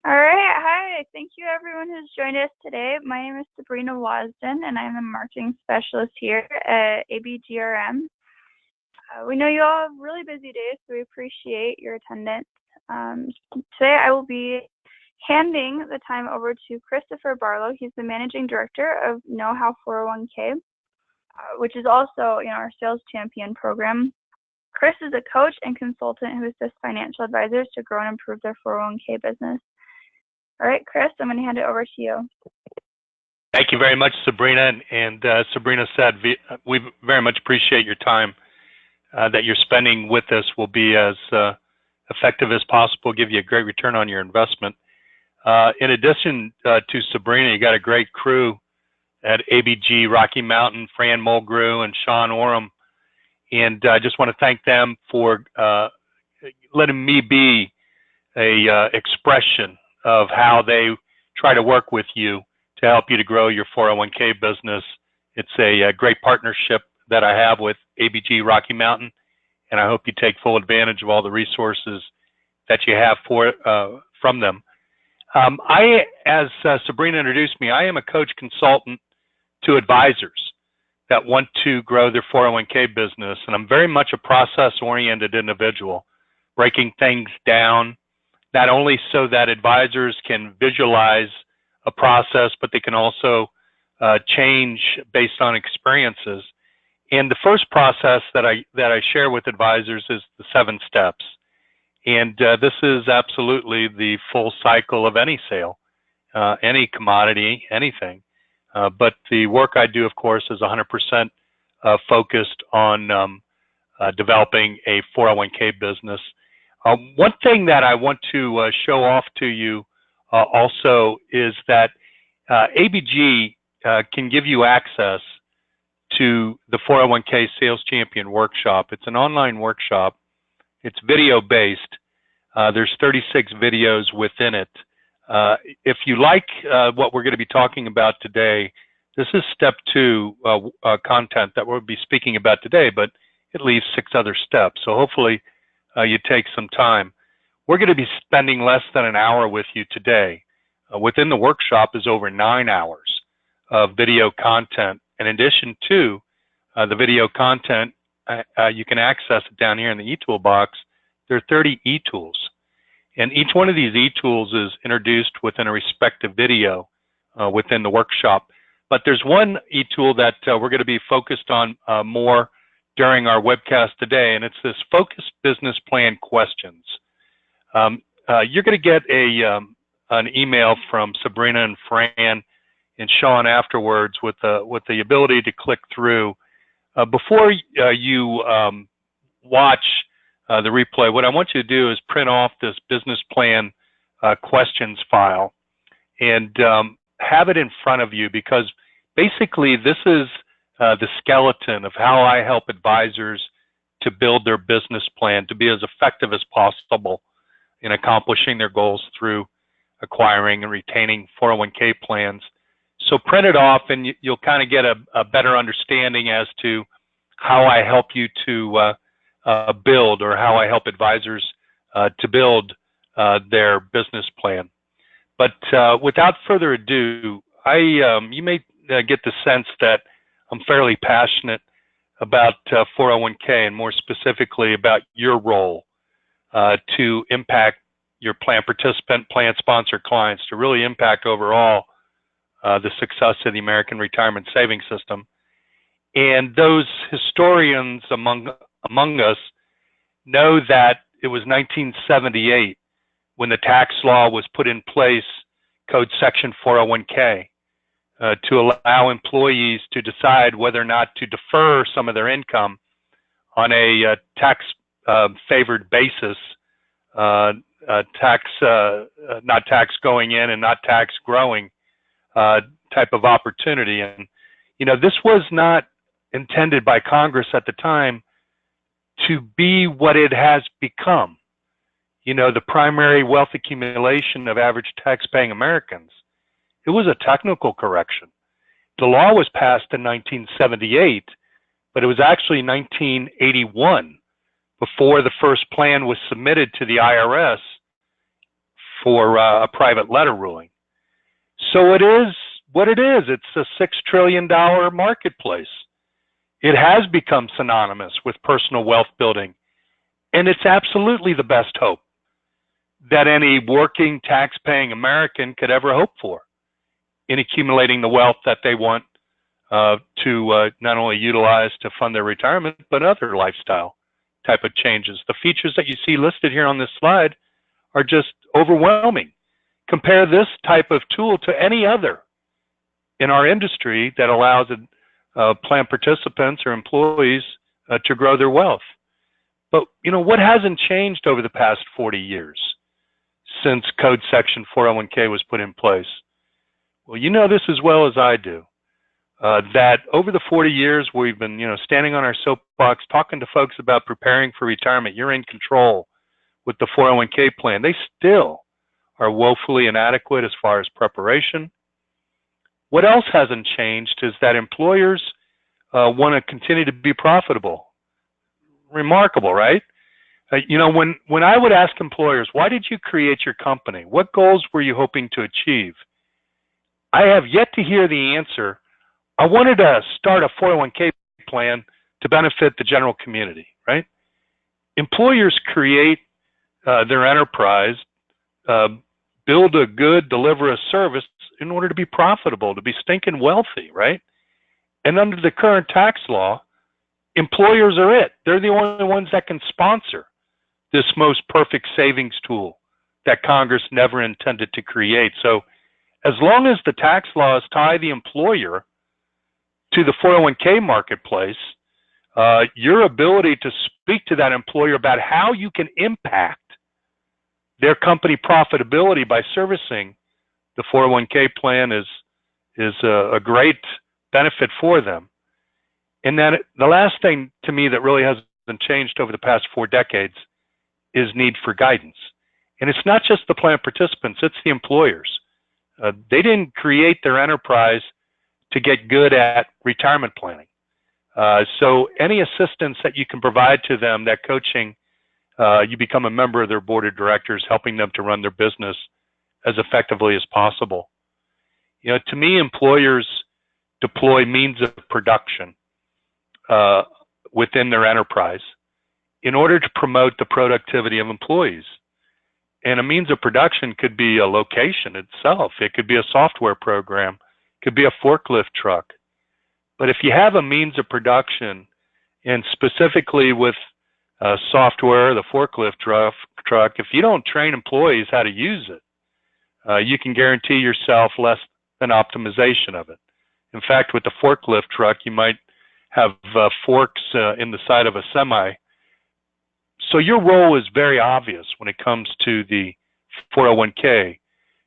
All right. Hi. Thank you, everyone who's joined us today. My name is Sabrina Wasden, and I'm the marketing specialist here at ABGRM. We know you all have really busy days, so we appreciate your attendance. Today, I will be handing the time over to Christopher Barlow. He's the managing director of KnowHow 401k, which is also, our sales champion program. Chris is a coach and consultant who assists financial advisors to grow and improve their 401k business. All right, Chris, I'm going to hand it over to you. Thank you very much, Sabrina. And Sabrina said, we very much appreciate your time that you're spending with us. Will be as effective as possible, give you a great return on your investment. In addition to Sabrina, you got a great crew at ABG, Rocky Mountain, Fran Mulgrew and Sean Oram. And I just want to thank them for letting me be a expression of how they try to work with you to help you to grow your 401k business. It's a great partnership that I have with ABG Rocky Mountain, and I hope you take full advantage of all the resources that you have from them. As Sabrina introduced me, I am a coach consultant to advisors that want to grow their 401k business, and I'm very much a process-oriented individual, breaking things down, not only so that advisors can visualize a process, but they can also change based on experiences. And the first process that I share with advisors is the 7 steps. And this is absolutely the full cycle of any sale, any commodity, anything. But the work I do, of course, is 100% focused on developing a 401k business. One thing that I want to show off to you also is that ABG can give you access to the 401k Sales Champion Workshop. It's an online workshop. It's video-based. There's 36 videos within it. If you like what we're going to be talking about today, this is step 2 content that we'll be speaking about today, but it leaves 6 other steps. So hopefully you take some time. We're going to be spending less than an hour with you today. Within the workshop is over 9 hours of video content. In addition to the video content, you can access it down here in the e-toolbox. There are 30 e-tools. And each one of these e-tools is introduced within a respective video within the workshop. But there's one e-tool that we're going to be focused on more during our webcast today, and it's this Focused Business Plan Questions. You're going to get an email from Sabrina and Fran and Sean afterwards with the ability to click through. Before you watch the replay, what I want you to do is print off this business plan questions file and have it in front of you, because basically this is the skeleton of how I help advisors to build their business plan to be as effective as possible in accomplishing their goals through acquiring and retaining 401k plans. So print it off and you'll kind of get a better understanding as to how I help you to build, or how I help advisors to build their business plan. But without further ado, you may get the sense that I'm fairly passionate about 401k, and more specifically about your role to impact your plan participant, plan sponsor clients, to really impact overall the success of the American retirement savings system. And those historians among us know that it was 1978 when the tax law was put in place, Code Section 401k, to allow employees to decide whether or not to defer some of their income on a tax-favored basis, not tax going in and not tax growing type of opportunity. And, this was not intended by Congress at the time to be what it has become, the primary wealth accumulation of average tax-paying Americans. It was a technical correction. The law was passed in 1978, but it was actually 1981 before the first plan was submitted to the IRS for a private letter ruling. So it is what it is. It's a $6 trillion marketplace. It has become synonymous with personal wealth building, and it's absolutely the best hope that any working, tax-paying American could ever hope for in accumulating the wealth that they want to not only utilize to fund their retirement, but other lifestyle type of changes. The features that you see listed here on this slide are just overwhelming. Compare this type of tool to any other in our industry that allows plan participants or employees to grow their wealth. But what hasn't changed over the past 40 years since Code Section 401k was put in place? Well, you know this as well as I do, that over the 40 years we've been standing on our soapbox talking to folks about preparing for retirement. You're in control with the 401k plan. They still are woefully inadequate as far as preparation. What else hasn't changed is that employers want to continue to be profitable. Remarkable, right? When I would ask employers, why did you create your company? What goals were you hoping to achieve? I have yet to hear the answer. I wanted to start a 401k plan to benefit the general community, right? Employers create their enterprise, build a good, deliver a service in order to be profitable, to be stinking wealthy, right? And under the current tax law, employers are it. They're the only ones that can sponsor this most perfect savings tool that Congress never intended to create. So as long as the tax laws tie the employer to the 401k marketplace, your ability to speak to that employer about how you can impact their company profitability by servicing the 401k plan is a great benefit for them. And then the last thing to me that really hasn't changed over the past 4 decades is need for guidance. And it's not just the plan participants, it's the employers. They didn't create their enterprise to get good at retirement planning. So any assistance that you can provide to them, that coaching, you become a member of their board of directors, helping them to run their business as effectively as possible. To me, employers deploy means of production within their enterprise in order to promote the productivity of employees. And a means of production could be a location itself. It could be a software program. It could be a forklift truck. But if you have a means of production, and specifically with software, the forklift truck, if you don't train employees how to use it, you can guarantee yourself less than optimization of it. In fact, with the forklift truck, you might have forks in the side of a semi. So your role is very obvious when it comes to the 401k.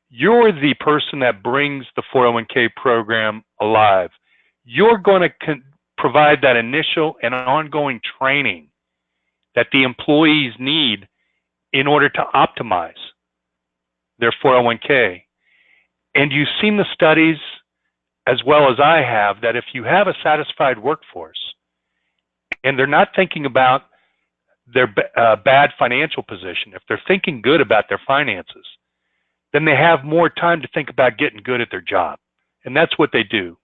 You're the person that brings the 401k program alive. You're going to provide that initial and ongoing training that the employees need in order to optimize their 401k. And you've seen the studies as well as I have that if you have a satisfied workforce and they're not thinking about their bad financial position, if they're thinking good about their finances, then they have more time to think about getting good at their job. And that's what they do.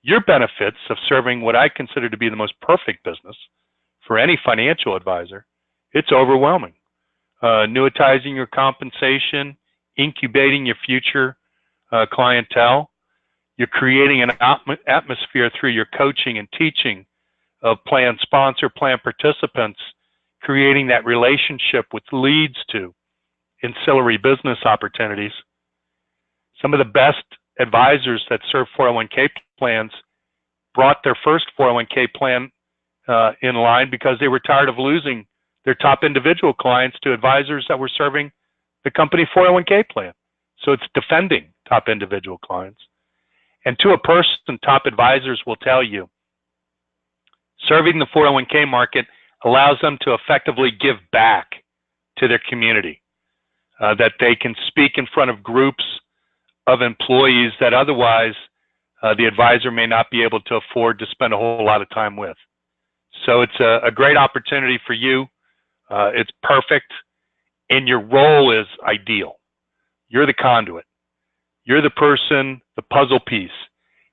Your benefits of serving what I consider to be the most perfect business for any financial advisor, it's overwhelming. Annuitizing your compensation, incubating your future clientele. You're creating an atmosphere through your coaching and teaching of plan sponsor, plan participants, creating that relationship which leads to ancillary business opportunities. Some of the best advisors that serve 401k plans brought their first 401k plan in line because they were tired of losing their top individual clients to advisors that were serving the company 401k plan. So it's defending top individual clients. And to a person, top advisors will tell you, serving the 401k market allows them to effectively give back to their community, that they can speak in front of groups of employees that otherwise the advisor may not be able to afford to spend a whole lot of time with. So it's a great opportunity for you. It's perfect. and your role is ideal. You're the conduit. You're the person, the puzzle piece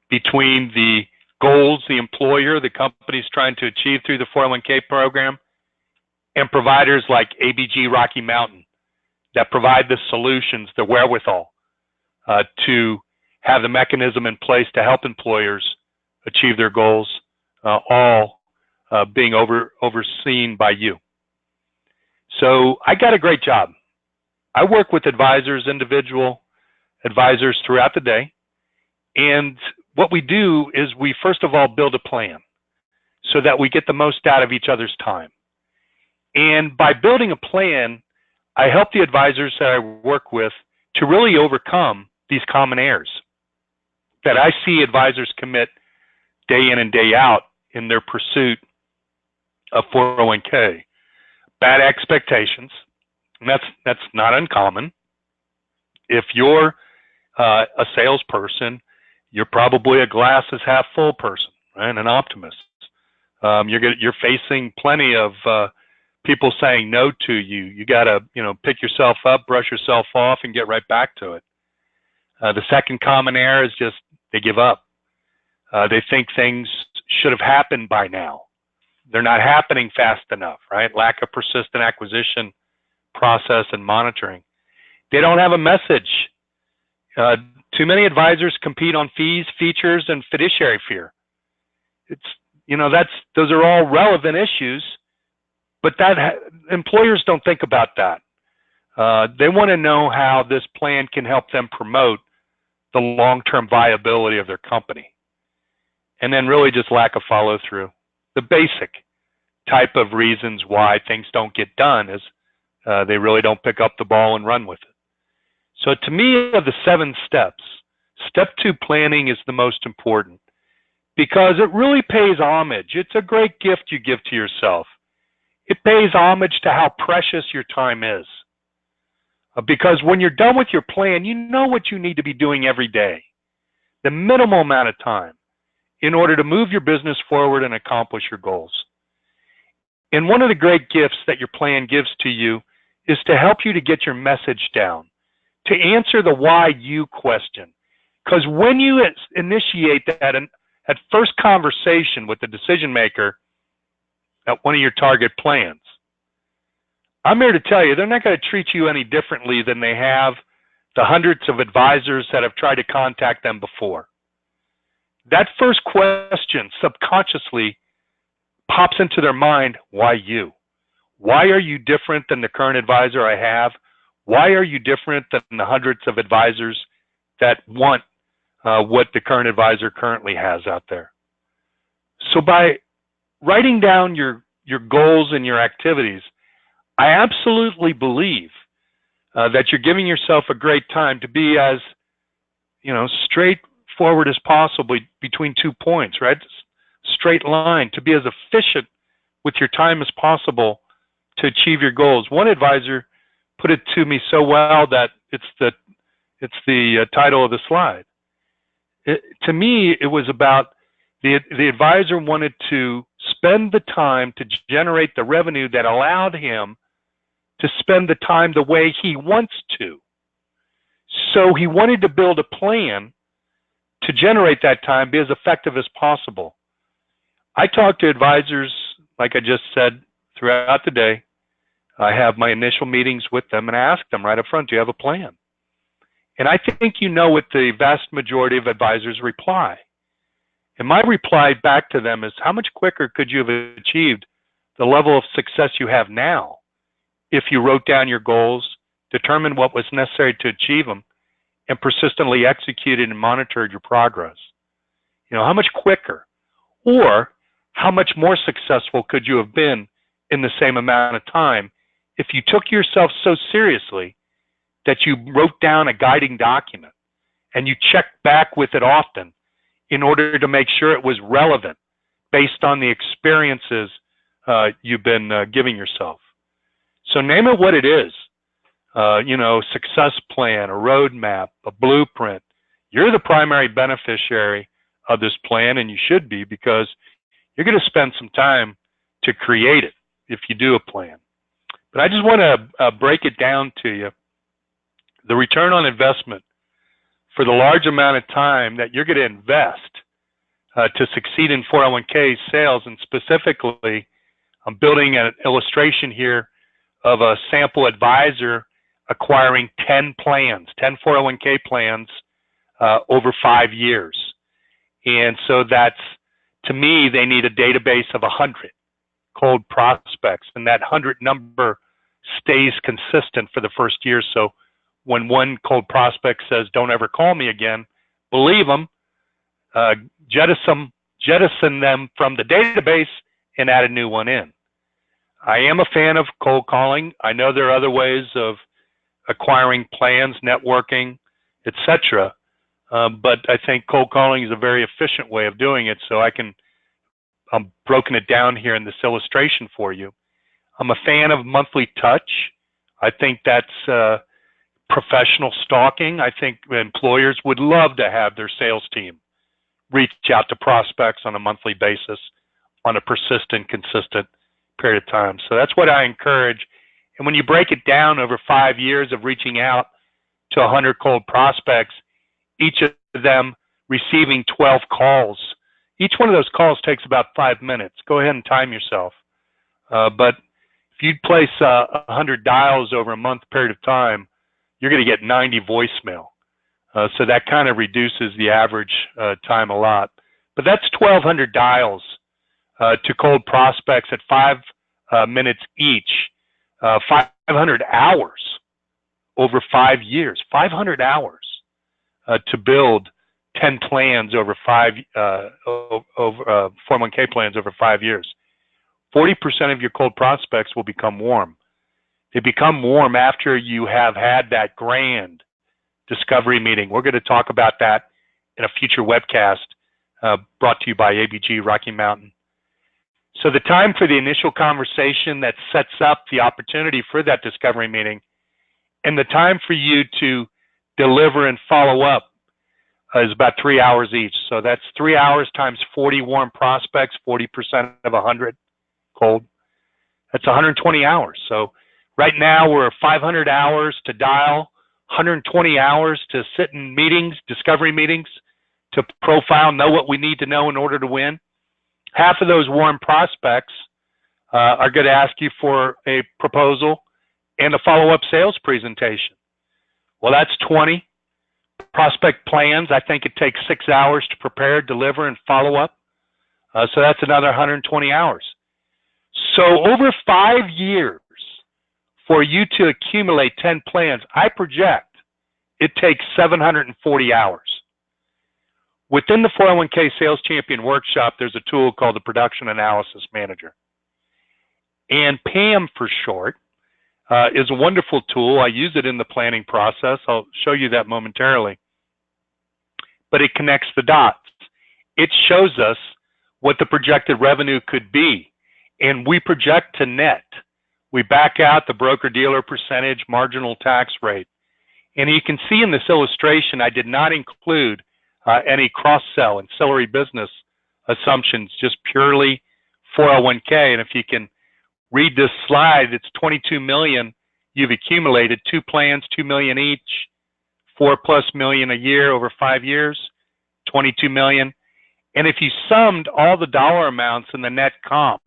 between the goals the employer, the company's trying to achieve through the 401k program, and providers like ABG Rocky Mountain that provide the solutions, the wherewithal to have the mechanism in place to help employers achieve their goals, all being overseen by you. So I got a great job. I work with advisors, individual advisors throughout the day. And what we do is we first of all build a plan so that we get the most out of each other's time. And by building a plan, I help the advisors that I work with to really overcome these common errors that I see advisors commit day in and day out in their pursuit of 401k. Bad expectations, and that's not uncommon. If you're a salesperson, you're probably a glass is half full person, right? An optimist. You're facing plenty of people saying no to you. You got to, pick yourself up, brush yourself off, and get right back to it. The second common error is just they give up. They think things should have happened by now. They're not happening fast enough, right? Lack of persistent acquisition process and monitoring. They don't have a message. Too many advisors compete on fees, features, and fiduciary fear. Those are all relevant issues, but employers don't think about that. They want to know how this plan can help them promote the long-term viability of their company. And then really just lack of follow-through. The basic type of reasons why things don't get done is they really don't pick up the ball and run with it. So to me, of the 7 steps, step 2 planning is the most important because it really pays homage. It's a great gift you give to yourself. It pays homage to how precious your time is. Because when you're done with your plan, you know what you need to be doing every day, the minimal amount of time in order to move your business forward and accomplish your goals. And one of the great gifts that your plan gives to you is to help you to get your message down, to answer the why you question. Because when you initiate that first conversation with the decision maker at one of your target plans, I'm here to tell you, they're not going to treat you any differently than they have the hundreds of advisors that have tried to contact them before. That first question subconsciously pops into their mind, why you? Why are you different than the current advisor I have? Why are you different than the hundreds of advisors that want what the current advisor currently has out there? So by writing down your goals and your activities, I absolutely believe that you're giving yourself a great time to be as, straightforward as possible between 2 points, right? Straight line, to be as efficient with your time as possible to achieve your goals. One advisor put it to me so well that it's the title of the slide. To me, it was about the advisor wanted to spend the time to generate the revenue that allowed him to spend the time the way he wants to. So he wanted to build a plan to generate that time, be as effective as possible. I talk to advisors, like I just said, throughout the day. I have my initial meetings with them and I ask them right up front, do you have a plan? And I think what the vast majority of advisors reply. And my reply back to them is, how much quicker could you have achieved the level of success you have now if you wrote down your goals, determined what was necessary to achieve them, and persistently executed and monitored your progress? How much quicker or how much more successful could you have been in the same amount of time if you took yourself so seriously that you wrote down a guiding document and you checked back with it often in order to make sure it was relevant based on the experiences you've been giving yourself? So name it what it is, success plan, a roadmap, a blueprint. You're the primary beneficiary of this plan, and you should be, because you're going to spend some time to create it if you do a plan. But I just want to break it down to you. The return on investment for the large amount of time that you're going to invest to succeed in 401k sales, and specifically, I'm building an illustration here of a sample advisor acquiring 10 plans, 10 401k plans over 5 years. And so that's, to me, they need a database of 100 cold prospects, and that 100 number stays consistent for the first year. So when one cold prospect says, "Don't ever call me again," believe them, jettison them from the database and add a new one in. I am a fan of cold calling. I know there are other ways of acquiring plans, networking, etc. But I think cold calling is a very efficient way of doing it. So I'm broken it down here in this illustration for you. I'm a fan of monthly touch. I think that's professional stalking. I think employers would love to have their sales team reach out to prospects on a monthly basis on a persistent, consistent period of time. So that's what I encourage. And when you break it down over 5 years of reaching out to 100 cold prospects, each of them receiving 12 calls, each one of those calls takes about 5 minutes. Go ahead and time yourself. But if you place 100 dials over a month period of time, you're going to get 90 voicemail. So that kind of reduces the average time a lot. But that's 1,200 dials to cold prospects at 5 minutes each. 500 hours over 5 years. 500 hours to build 10 plans over 401k plans over 5 years. 40% of your cold prospects will become warm. They become warm after you have had that grand discovery meeting. We're going to talk about that in a future webcast brought to you by ABG Rocky Mountain. So the time for the initial conversation that sets up the opportunity for that discovery meeting, and the time for you to deliver and follow up is about 3 hours each. So that's 3 hours times 40 warm prospects, 40% of 100 cold. That's 120 hours. So right now we're 500 hours to dial, 120 hours to sit in meetings, discovery meetings, to profile, know what we need to know in order to win. Half of those warm prospects are going to ask you for a proposal and a follow-up sales presentation. Well, that's 20 prospect plans. I think it takes 6 hours to prepare, deliver, and follow up. So that's another 120 hours. So over 5 years, for you to accumulate 10 plans, I project it takes 740 hours. Within the 401k Sales Champion Workshop, there's a tool called the Production Analysis Manager. And PAM for short is a wonderful tool. I use it in the planning process. I'll show you that momentarily. But it connects the dots. It shows us what the projected revenue could be. And we project to net. We back out the broker-dealer percentage, marginal tax rate. And you can see in this illustration, I did not include any cross-sell, ancillary business assumptions, just purely 401k. And if you can read this slide, it's 22 million you've accumulated, 2 plans, 2 million each, 4+ million a year over 5 years, 22 million. And if you summed all the dollar amounts in the net comp,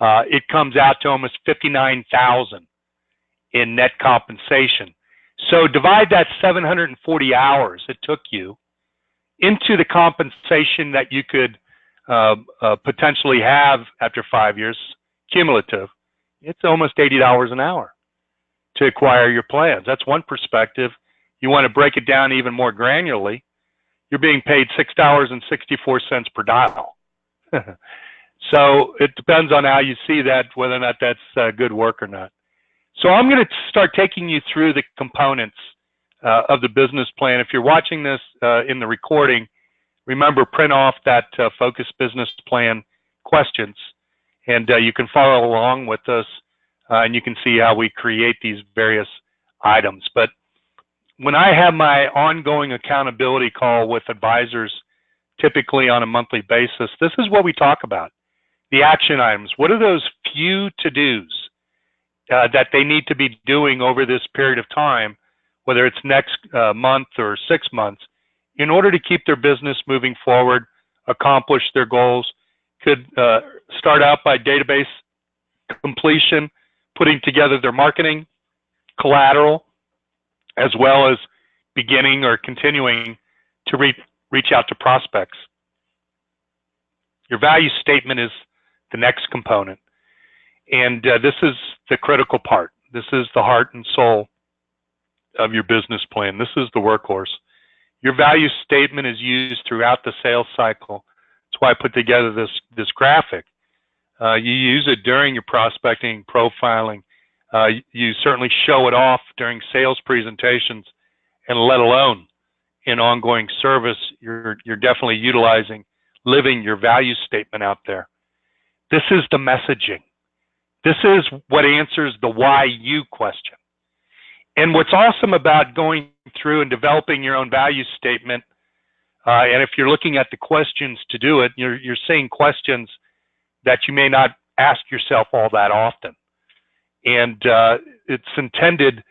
it comes out to almost 59,000 in net compensation. So divide that 740 hours it took you into the compensation that you could potentially have after 5 years, cumulative. It's almost $80 an hour to acquire your plans. That's one perspective. You want to break it down even more granularly, you're being paid $6.64 per dial. So it depends on how you see that, whether or not that's good work or not. So I'm going to start taking you through the components of the business plan. If you're watching this in the recording, remember, print off that focus business plan questions, and you can follow along with us, and you can see how we create these various items. But when I have my ongoing accountability call with advisors, typically on a monthly basis, this is what we talk about. The action items. What are those few to-dos that they need to be doing over this period of time, whether it's next month or 6 months, in order to keep their business moving forward, accomplish their goals. Could start out by database completion, putting together their marketing, collateral, as well as beginning or continuing to reach out to prospects. Your value statement is the next component. And this is the critical part. This is the heart and soul of your business plan. This is the workhorse. Your value statement is used throughout the sales cycle. That's why I put together this graphic. You use it during your prospecting, profiling. You certainly show it off during sales presentations, and let alone in ongoing service. You're definitely utilizing, living your value statement out there. This is the messaging. This is what answers the why you question. And what's awesome about going through and developing your own value statement, and if you're looking at the questions to do it, you're seeing questions that you may not ask yourself all that often. And it's intended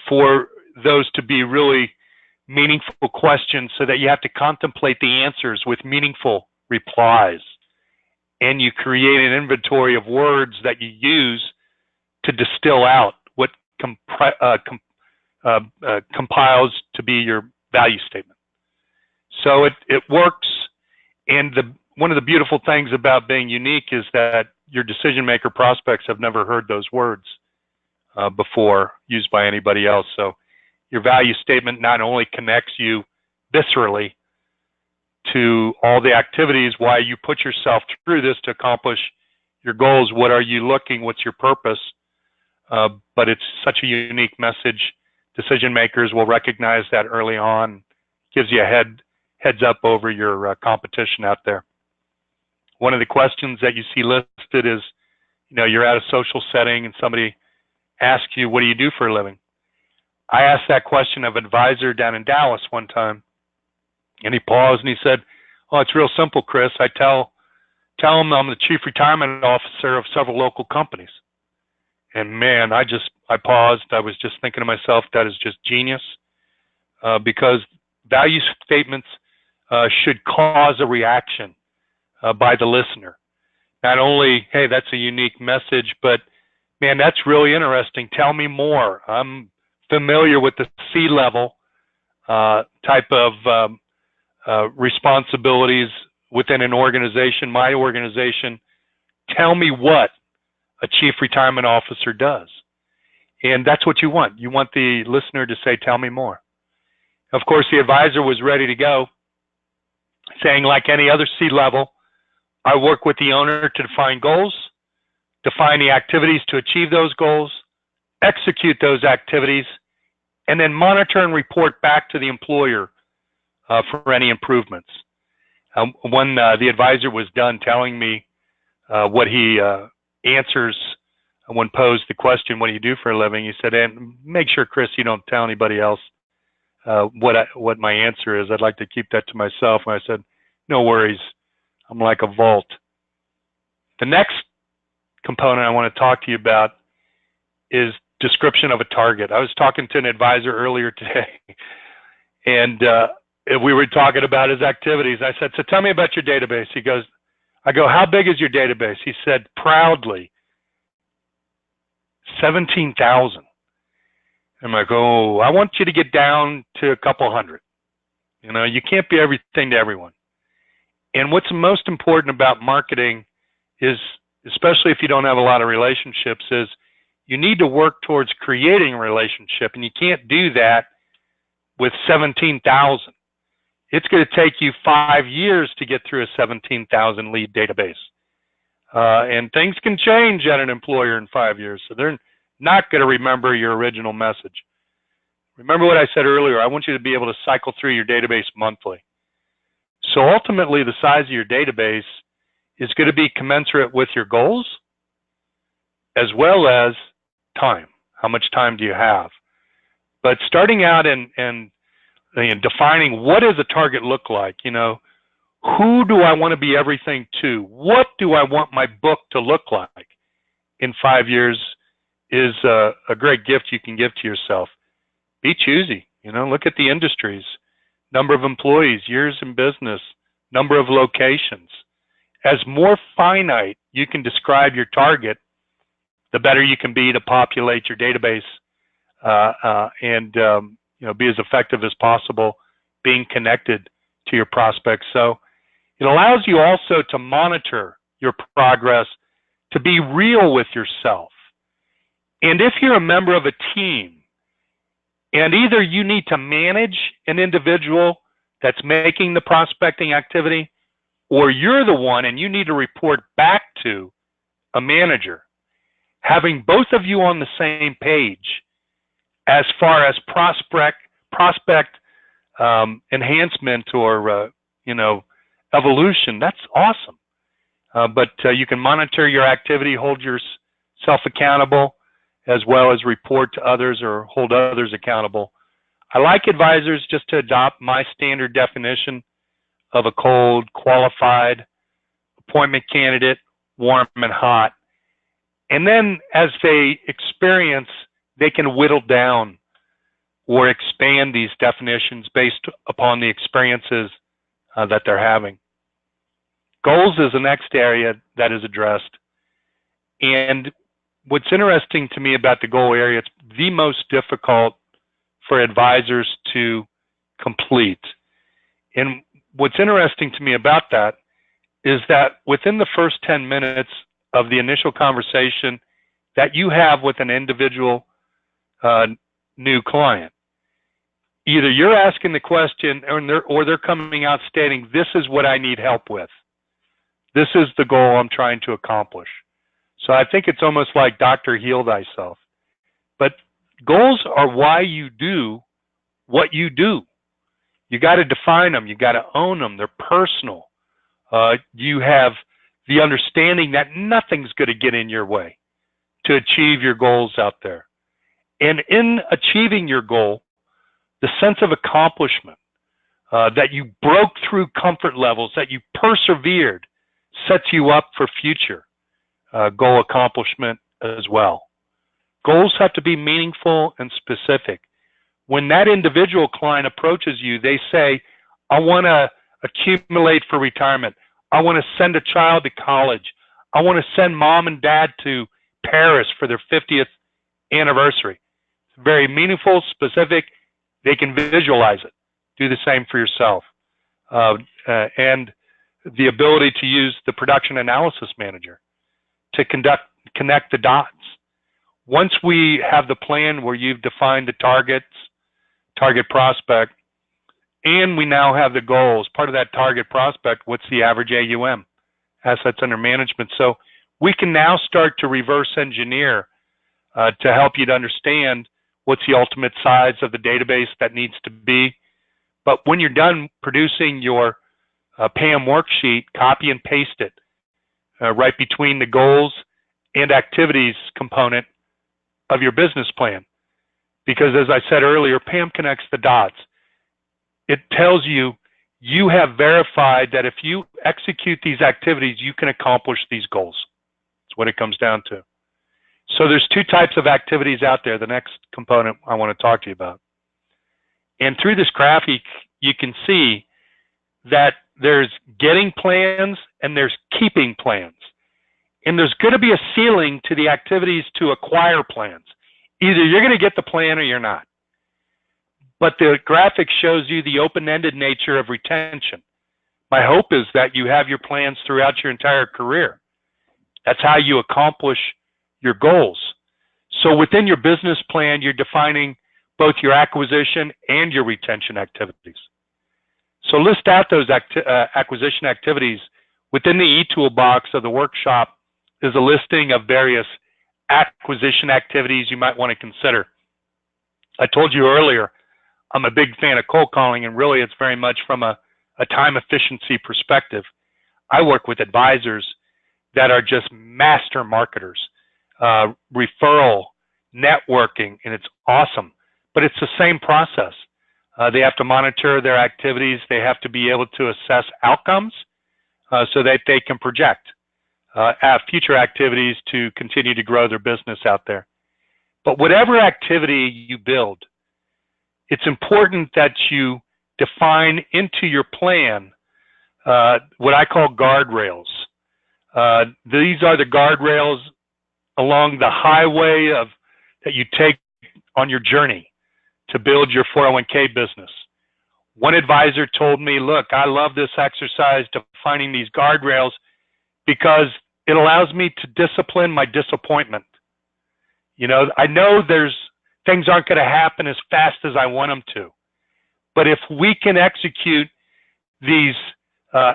for those to be really meaningful questions, so that you have to contemplate the answers with meaningful replies. And you create an inventory of words that you use to distill out what compiles to be your value statement. So it works, and one of the beautiful things about being unique is that your decision maker prospects have never heard those words before used by anybody else. So your value statement not only connects you viscerally to all the activities, why you put yourself through this to accomplish your goals, what are you looking, what's your purpose, but it's such a unique message. Decision makers will recognize that early on, gives you a heads up over your competition out there. One of the questions that you see listed is, you're at a social setting and somebody asks you, what do you do for a living? I asked that question of an advisor down in Dallas one time, and he paused and he said, oh, it's real simple, Chris. I tell him I'm the chief retirement officer of several local companies. And man, I paused. I was just thinking to myself, that is just genius, because value statements should cause a reaction by the listener. Not only, hey, that's a unique message, but man, that's really interesting. Tell me more. I'm familiar with the C-level type of responsibilities within an organization, my organization. Tell me what a chief retirement officer does. And that's what you want. You want the listener to say, tell me more. Of course, the advisor was ready to go, saying, like any other C-level, I work with the owner to define goals, define the activities to achieve those goals, execute those activities, and then monitor and report back to the employer for any improvements. When the advisor was done telling me what he answers when posed the question, what do you do for a living? He said, and make sure, Chris, you don't tell anybody else what my answer is. I'd like to keep that to myself. And I said, no worries. I'm like a vault. The next component I want to talk to you about is description of a target. I was talking to an advisor earlier today, and we were talking about his activities. I said, so tell me about your database. I go, how big is your database? He said, proudly, 17,000. I'm like, oh, I want you to get down to a couple hundred. You can't be everything to everyone. And what's most important about marketing is, especially if you don't have a lot of relationships, is you need to work towards creating a relationship, and you can't do that with 17,000. It's going to take you 5 years to get through a 17,000 lead database. And things can change at an employer in 5 years, so they're not going to remember your original message. Remember what I said earlier, I want you to be able to cycle through your database monthly. So ultimately, the size of your database is going to be commensurate with your goals, as well as time. How much time do you have? But starting out and defining, what does a target look like? Who do I want to be everything to? What do I want my book to look like in 5 years is a great gift you can give to yourself. Be choosy. Look at the industries, number of employees, years in business, number of locations. As more finite you can describe your target, the better you can be to populate your database and be as effective as possible being connected to your prospects. So it allows you also to monitor your progress, to be real with yourself. And if you're a member of a team, and either you need to manage an individual that's making the prospecting activity, or you're the one and you need to report back to a manager, having both of you on the same page as far as prospect enhancement or evolution, that's awesome. But you can monitor your activity, hold yourself accountable, as well as report to others or hold others accountable. I like advisors just to adopt my standard definition of a cold, qualified appointment candidate, warm and hot. And then as they experience, they can whittle down or expand these definitions based upon the experiences that they're having. Goals is the next area that is addressed. And what's interesting to me about the goal area, it's the most difficult for advisors to complete. And what's interesting to me about that is that within the first 10 minutes of the initial conversation that you have with an individual new client, either you're asking the question or they're coming out stating, this is what I need help with. This is the goal I'm trying to accomplish. So I think it's almost like Dr. Heal Thyself. But goals are why you do what you do. You got to define them. You got to own them. They're personal. You have the understanding that nothing's going to get in your way to achieve your goals out there. And in achieving your goal, the sense of accomplishment, that you broke through comfort levels, that you persevered, sets you up for future goal accomplishment as well. Goals have to be meaningful and specific. When that individual client approaches you, they say, I want to accumulate for retirement. I want to send a child to college. I want to send mom and dad to Paris for their 50th anniversary. It's very meaningful, specific. They can visualize it. Do the same for yourself. And the ability to use the production analysis manager to connect the dots. Once we have the plan where you've defined the target prospect, and we now have the goals, part of that target prospect, what's the average AUM, assets under management? So we can now start to reverse engineer to help you to understand what's the ultimate size of the database that needs to be. But when you're done producing your PAM worksheet, copy and paste it right between the goals and activities component of your business plan. Because as I said earlier, PAM connects the dots. It tells you, you have verified that if you execute these activities, you can accomplish these goals. That's what it comes down to. So there's two types of activities out there, the next component I want to talk to you about. And through this graphic, you can see that there's getting plans and there's keeping plans. And there's going to be a ceiling to the activities to acquire plans. Either you're going to get the plan or you're not. But the graphic shows you the open-ended nature of retention. My hope is that you have your plans throughout your entire career. That's how you accomplish your goals. So within your business plan, you're defining both your acquisition and your retention activities. So list out those acquisition activities. Within the e-toolbox of the workshop is a listing of various acquisition activities you might want to consider. I told you earlier, I'm a big fan of cold calling, and really it's very much from a time efficiency perspective. I work with advisors that are just master marketers, referral, networking, and it's awesome. But it's the same process. They have to monitor their activities. They have to be able to assess outcomes so that they can project future activities to continue to grow their business out there. But whatever activity you build, it's important that you define into your plan what I call guardrails. These are the guardrails along the highway that you take on your journey to build your 401k business. One advisor told me, look, I love this exercise defining these guardrails because it allows me to discipline my disappointment. I know things aren't going to happen as fast as I want them to. But if we can execute these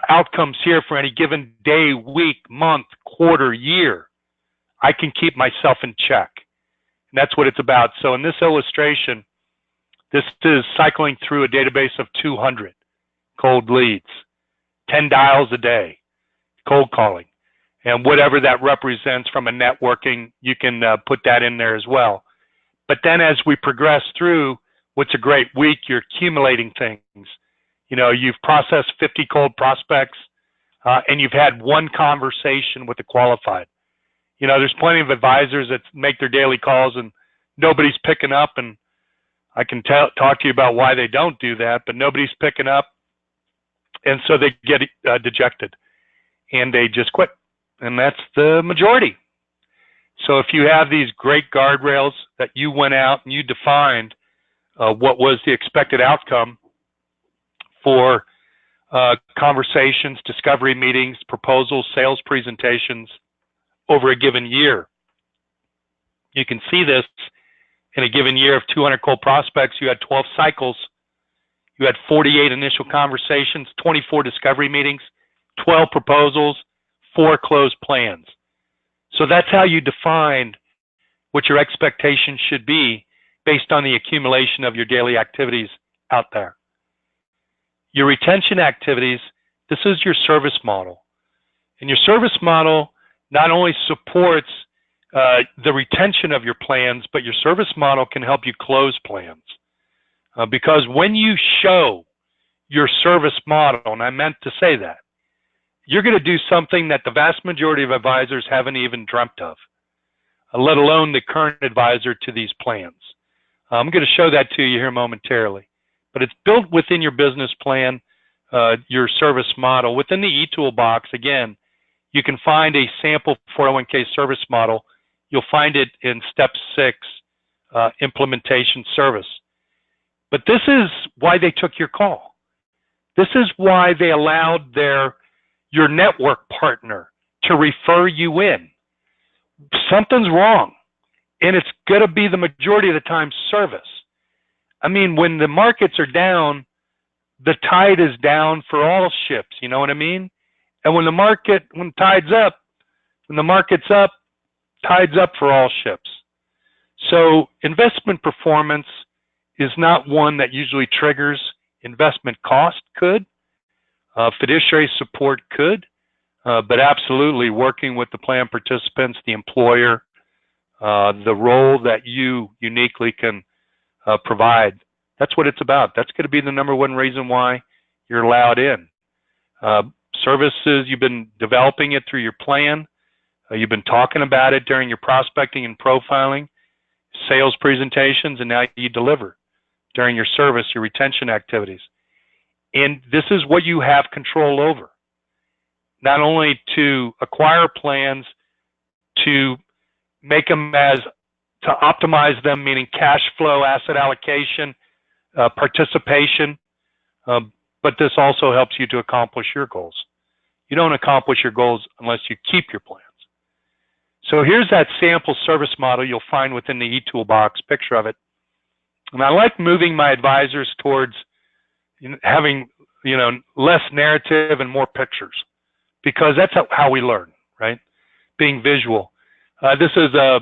outcomes here for any given day, week, month, quarter, year, I can keep myself in check. And that's what it's about. So in this illustration, this is cycling through a database of 200 cold leads, 10 dials a day, cold calling. And whatever that represents from a networking, you can put that in there as well. But then as we progress through, what's a great week, you're accumulating things. You've processed 50 cold prospects, and you've had one conversation with a qualified. There's plenty of advisors that make their daily calls and nobody's picking up, and I can talk to you about why they don't do that, but nobody's picking up, and so they get dejected, and they just quit, and that's the majority. So if you have these great guardrails that you went out and you defined what was the expected outcome for conversations, discovery meetings, proposals, sales presentations over a given year. You can see this in a given year of 200 cold prospects. You had 12 cycles. You had 48 initial conversations, 24 discovery meetings, 12 proposals, 4 closed plans. So that's how you defined what your expectations should be based on the accumulation of your daily activities out there. Your retention activities, this is your service model. And your service model not only supports the retention of your plans, but your service model can help you close plans. Because when you show your service model, and I meant to say that, you're going to do something that the vast majority of advisors haven't even dreamt of, let alone the current advisor to these plans. I'm going to show that to you here momentarily. But it's built within your business plan, your service model. Within the e-toolbox, again, you can find a sample 401k service model. You'll find it in step 6, implementation service. But this is why they took your call. This is why they allowed your network partner to refer you in. Something's wrong, and it's going to be the majority of the time service. I mean, when the markets are down, the tide is down for all ships, you know what I mean? And when the market's up, tide's up for all ships. So investment performance is not one that usually triggers. Investment cost could, fiduciary support could, but absolutely working with the plan participants, the employer, the role that you uniquely can provide. That's what it's about. That's going to be the number one reason why you're allowed in. Services, you've been developing it through your plan. You've been talking about it during your prospecting and profiling, sales presentations, and now you deliver during your service, your retention activities. And this is what you have control over. Not only to acquire plans, to make them to optimize them, meaning cash flow, asset allocation, participation, but this also helps you to accomplish your goals. You don't accomplish your goals unless you keep your plans. So here's that sample service model you'll find within the e-toolbox, picture of it. And I like moving my advisors towards having less narrative and more pictures, because that's how we learn, right? Being visual. This is a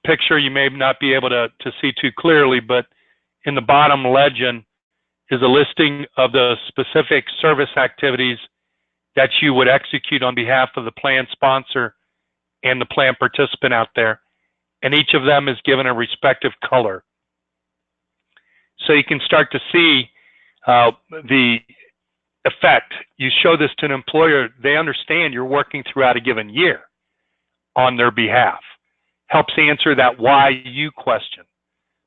picture you may not be able to see too clearly, but in the bottom legend is a listing of the specific service activities that you would execute on behalf of the plan sponsor and the plan participant out there. And each of them is given a respective color. So you can start to see the effect. You show this to an employer, they understand you're working throughout a given year on their behalf. helps answer that why you question.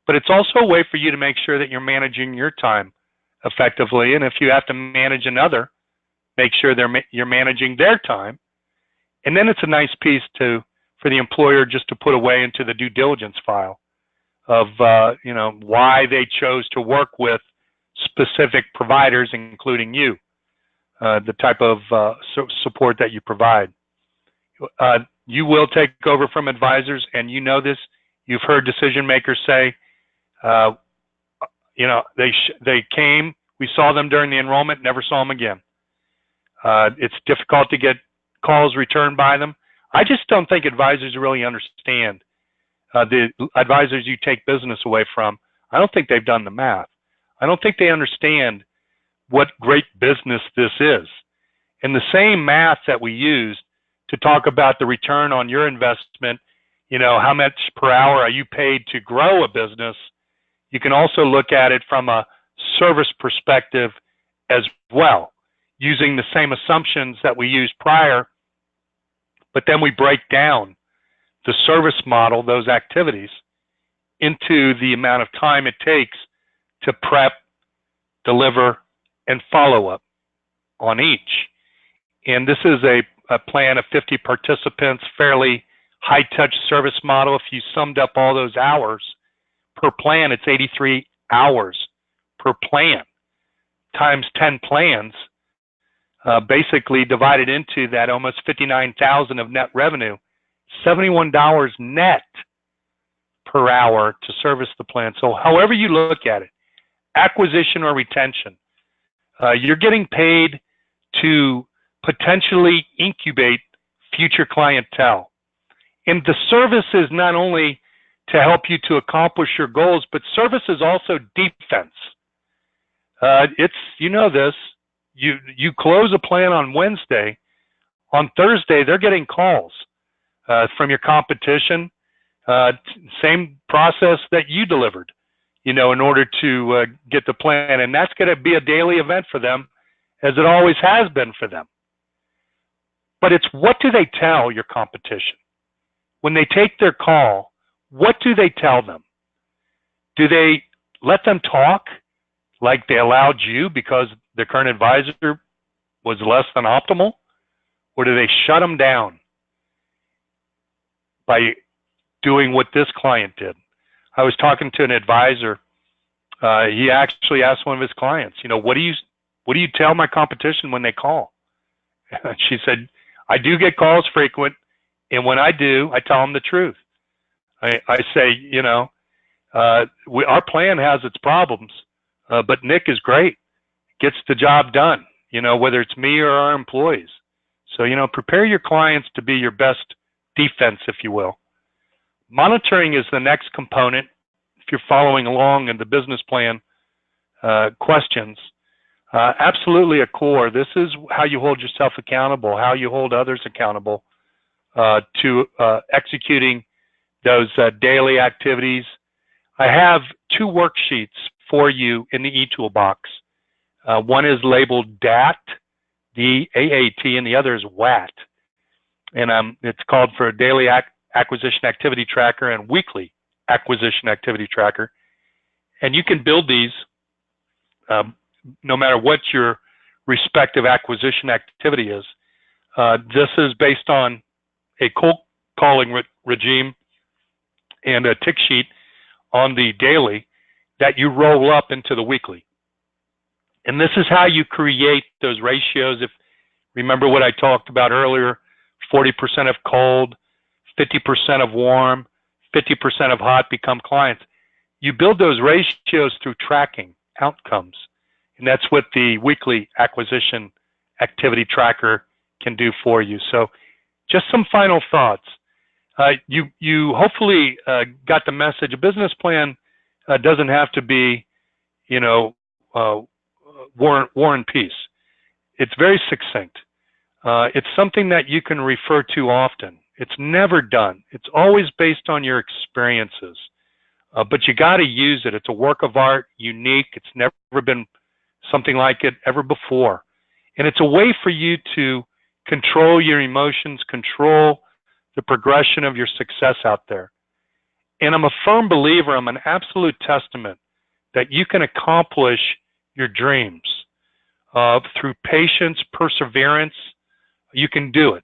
But it's also a way for you to make sure that you're managing your time effectively. And if you have to manage another, make sure you're managing their time. And then it's a nice piece for the employer just to put away into the due diligence file of why they chose to work with specific providers, including you, the type of support that you provide. You will take over from advisors, and you know this. You've heard decision makers say, they came, we saw them during the enrollment, never saw them again. It's difficult to get calls returned by them. I just don't think advisors really understand. The advisors you take business away from, I don't think they've done the math. I don't think they understand what great business this is. And the same math that we used to talk about the return on your investment, how much per hour are you paid to grow a business, you can also look at it from a service perspective as well, using the same assumptions that we used prior, but then we break down the service model, those activities, into the amount of time it takes to prep, deliver, and follow up on each. And this is a plan of 50 participants, fairly high-touch service model. If you summed up all those hours per plan, it's 83 hours per plan times 10 plans, basically divided into that almost $59,000 of net revenue, $71 net per hour to service the plan. So however you look at it, acquisition or retention, you're getting paid to potentially incubate future clientele. And the service is not only to help you to accomplish your goals, but service is also defense. This, you close a plan on Wednesday, on Thursday, they're getting calls from your competition, same process that you delivered, in order to get the plan. And that's going to be a daily event for them, as it always has been for them. But it's, what do they tell your competition? When they take their call, what do they tell them? Do they let them talk like they allowed you because the current advisor was less than optimal? Or do they shut them down by doing what this client did? I was talking to an advisor. He actually asked one of his clients, what do you tell my competition when they call? She said, I do get calls frequent, and when I do, I tell them the truth. I say, our plan has its problems, but Nick is great, gets the job done, whether it's me or our employees. So, prepare your clients to be your best defense, if you will. Monitoring is the next component. If you're following along in the business plan questions, absolutely a core. This is how you hold yourself accountable, how you hold others accountable to executing those daily activities. I have 2 worksheets for you in the e-toolbox. One is labeled DAT, D-A-A-T, and the other is WAT. And it's called for a daily acquisition activity tracker and weekly acquisition activity tracker. And you can build these no matter what your respective acquisition activity is. This is based on a cold calling regime and a tick sheet on the daily that you roll up into the weekly. And this is how you create those ratios. If remember what I talked about earlier, 40% of cold, 50% of warm, 50% of hot become clients. You build those ratios through tracking outcomes. And that's what the weekly acquisition activity tracker can do for you. So just some final thoughts. You hopefully got the message. A business plan doesn't have to be, war and peace. It's very succinct. It's something that you can refer to often. It's never done. It's always based on your experiences. But you got to use it. It's a work of art, unique. It's never been something like it ever before. And it's a way for you to control your emotions, control the progression of your success out there. And I'm a firm believer, I'm an absolute testament that you can accomplish your dreams through patience, perseverance. You can do it.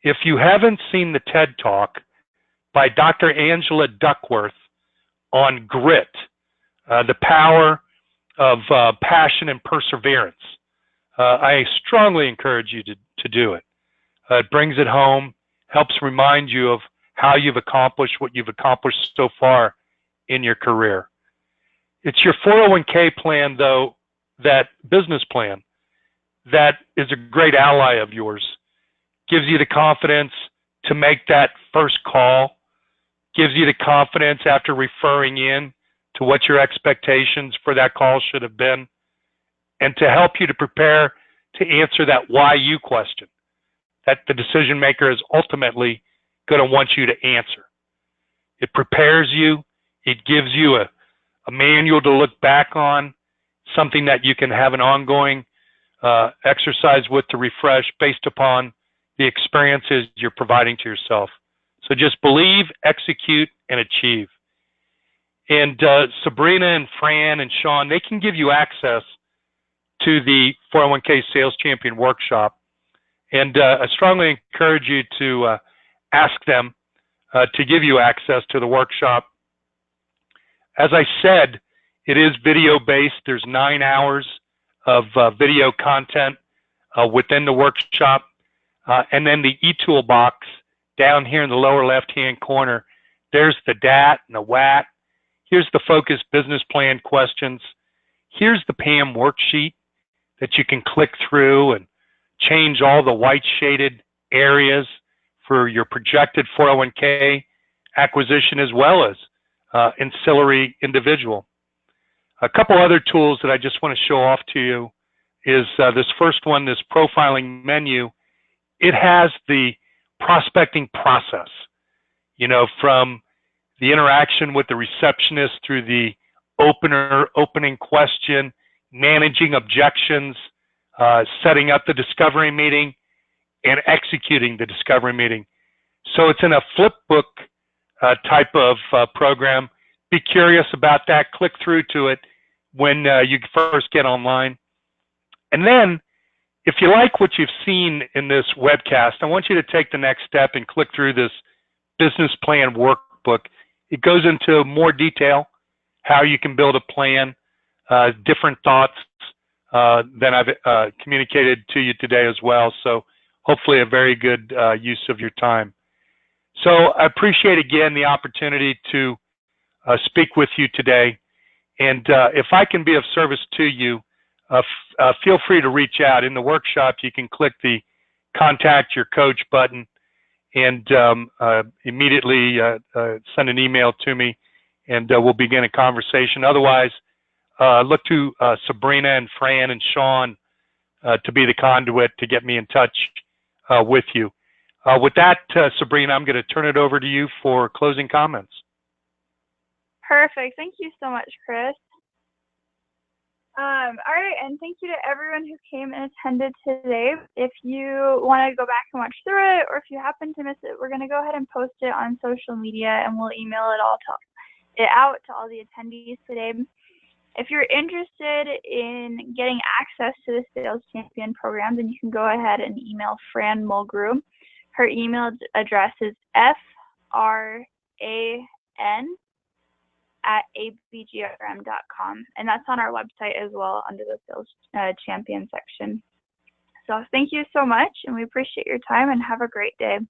If you haven't seen the TED Talk by Dr. Angela Duckworth on grit, the power of passion and perseverance, I strongly encourage you to do it. It brings it home, helps remind you of how you've accomplished what you've accomplished so far in your career. It's your 401k plan, though, that business plan, that is a great ally of yours. Gives you the confidence to make that first call, gives you the confidence after referring in to what your expectations for that call should have been, and to help you to prepare to answer that why you question that the decision maker is ultimately going to want you to answer. It prepares you. It gives you a manual to look back on, something that you can have an ongoing exercise with to refresh based upon the experiences you're providing to yourself. So just believe, execute, and achieve. And Sabrina and Fran and Sean, they can give you access to the 401k Sales Champion Workshop. And I strongly encourage you to ask them to give you access to the workshop. As I said, it is video-based. There's 9 hours of video content within the workshop. And then the e-toolbox down here in the lower left-hand corner, there's the DAT and the WAT. Here's the focused business plan questions. Here's the PAM worksheet that you can click through and change all the white shaded areas for your projected 401k acquisition as well as ancillary individual. A couple other tools that I just want to show off to you is this first one, this profiling menu. It has the prospecting process, you know, from the interaction with the receptionist through the opening question, managing objections, setting up the discovery meeting, and executing the discovery meeting. So it's in a flip book type of program. Be curious about that. Click through to it when you first get online. And then, if you like what you've seen in this webcast, I want you to take the next step and click through this business plan workbook. It goes into more detail, how you can build a plan, different thoughts than I've communicated to you today as well. So hopefully a very good use of your time. So I appreciate again the opportunity to speak with you today. And if I can be of service to you, feel free to reach out. In the workshop, you can click the contact your coach button and immediately send an email to me, and we'll begin a conversation. Otherwise, look to Sabrina and Fran and Sean to be the conduit to get me in touch with you. With that, Sabrina, I'm going to turn it over to you for closing comments. Perfect. Thank you so much, Chris. All right, and thank you to everyone who came and attended today. If you want to go back and watch through it, or if you happen to miss it, we're going to go ahead and post it on social media, and we'll email it out to all the attendees today. If you're interested in getting access to the Sales Champion program, then you can go ahead and email Fran Mulgrew. Her email address is fran@abgrm.com, and that's on our website as well under the Sales Champion section. So thank you so much, and we appreciate your time, and have a great day.